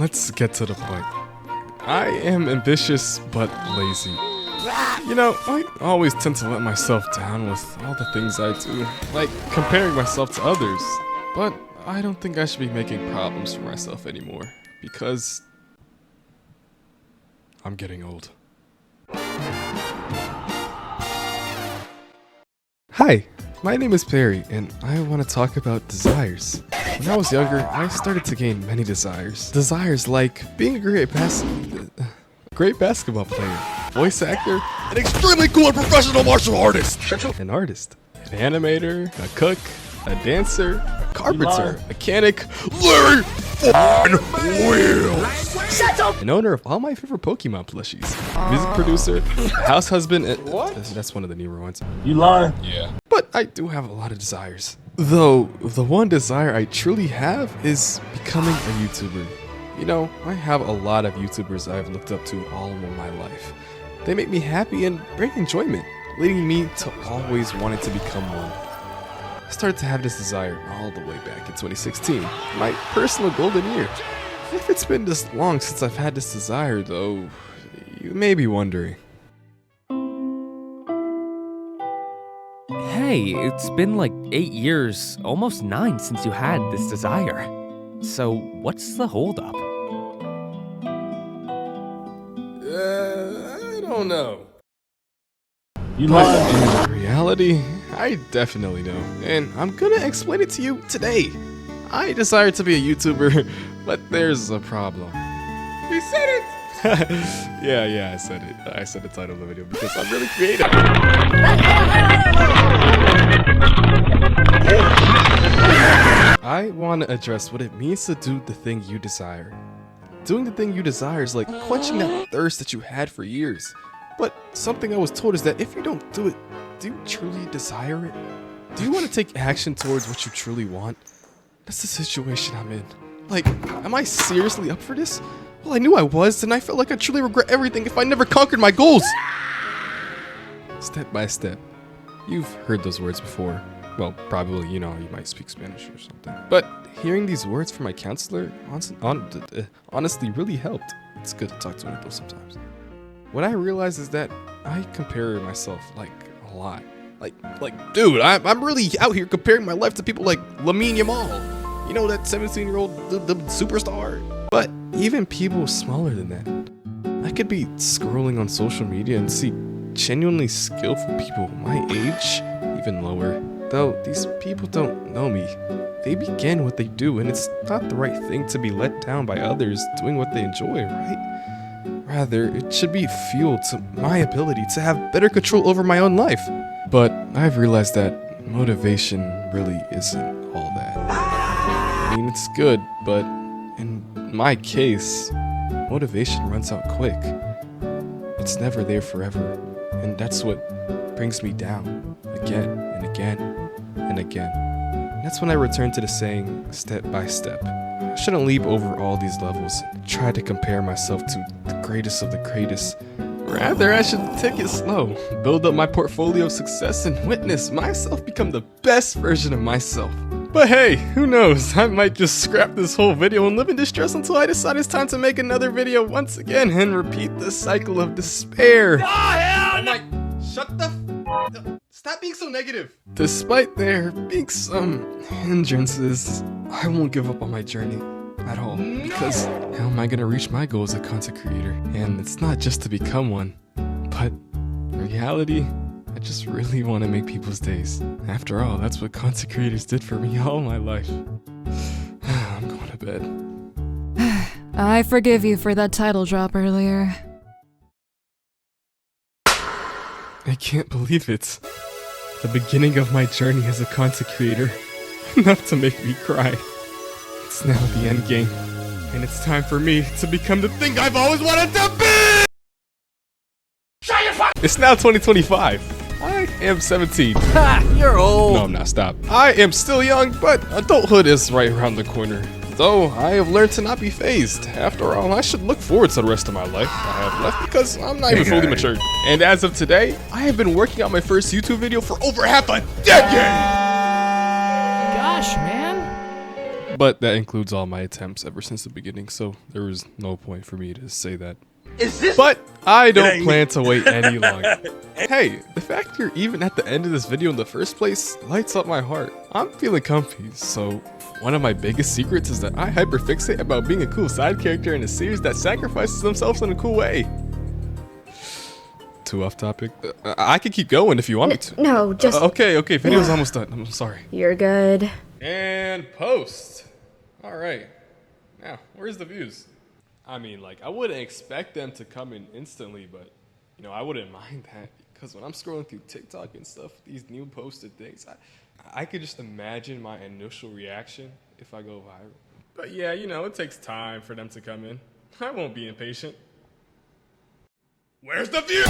let's get to the point. I am ambitious but lazy. You know, I always tend to let myself down with all the things I do, like comparing myself to others. But I don't think I should be making problems for myself anymore, because I'm getting old. Hi, my name is Perry, and I want to talk about desires. When I was younger, I started to gain many desires. Desires like being a great basketball player, voice actor, an extremely cool and professional martial artist, an artist, an animator, a cook, a dancer, a carpenter, mechanic, Larry Wheels, an owner of all my favorite Pokemon plushies, music producer, a house husband, and that's one of the newer ones. You lying? Yeah. But I do have a lot of desires. Though, the one desire I truly have is becoming a YouTuber. You know, I have a lot of YouTubers I've looked up to all of my life. They make me happy and bring enjoyment, leading me to always wanting to become one. I started to have this desire all the way back in 2016, my personal golden year. If it's been this long since I've had this desire though, you may be wondering. Hey, it's been like 8 years, almost 9 since you had this desire. So, what's the holdup? I don't know. You But lying? in reality, I definitely know, and I'm gonna explain it to you today. I desire to be a YouTuber, but there's a problem. You said it! yeah, I said it. I said the title of the video because I'm really creative. I want to address what it means to do the thing you desire. Doing the thing you desire is like quenching that thirst that you had for years. But something I was told is that if you don't do it, do you truly desire it? Do you want to take action towards what you truly want? That's the situation I'm in. Like, am I seriously up for this? Well, I knew I was, and I felt like I'd truly regret everything if I never conquered my goals. Step by step. You've heard those words before. Well, probably, you know, you might speak Spanish or something. But hearing these words from my counselor honestly really helped. It's good to talk to one of those sometimes. What I realized is that I compare myself, like, a lot. Like, dude, I'm really out here comparing my life to people like Lamine Yamal. You know, that 17-year-old the superstar. But even people smaller than that. I could be scrolling on social media and see genuinely skillful people my age, even lower. Though these people don't know me. They begin what they do, and it's not the right thing to be let down by others doing what they enjoy, right? Rather, it should be fuel to my ability to have better control over my own life. But I've realized that motivation really isn't all that. I mean, it's good, but in my case, motivation runs out quick. It's never there forever, and that's what brings me down again and again and again. And that's when I return to the saying, step by step. I shouldn't leap over all these levels and try to compare myself to the greatest of the greatest. Rather, I should take it slow, build up my portfolio of success, and witness myself become the best version of myself. But hey, who knows, I might just scrap this whole video and live in distress until I decide it's time to make another video once again and repeat the cycle of despair. Oh, hell no! Shut the stop being so negative. Despite there being some hindrances, I won't give up on my journey at all, because how am I gonna reach my goal as a content creator? And it's not just to become one, but in reality, I just really want to make people's days. After all, that's what content creators did for me all my life. I'm going to bed. I forgive you for that title drop earlier. I can't believe it. The beginning of my journey as a content creator. Enough to make me cry. It's now the end game. And it's time for me to become the thing I've always wanted to be! Shut your fuck! It's now 2025. I am 17. Ha! You're old! No, I'm not. Stop. I am still young, but adulthood is right around the corner. Though I have learned to not be phased. After all, I should look forward to the rest of my life I have left because I'm not even fully matured. And as of today, I have been working on my first YouTube video for over half a decade! Gosh, man. But that includes all my attempts ever since the beginning, so there was no point for me to say that. But I don't plan to wait any longer. Hey, the fact you're even at the end of this video in the first place lights up my heart. I'm feeling comfy, so one of my biggest secrets is that I hyperfixate about being a cool side character in a series that sacrifices themselves in a cool way. Too off topic? I could keep going if you want me to. No, just... Okay, video's almost done. I'm sorry. You're good. And post. Alright. Now, where's the views? I mean, like, I wouldn't expect them to come in instantly, but, you know, I wouldn't mind that. Because when I'm scrolling through TikTok and stuff, these new posted things, I could just imagine my initial reaction if I go viral. But yeah, you know, it takes time for them to come in. I won't be impatient. Where's the view?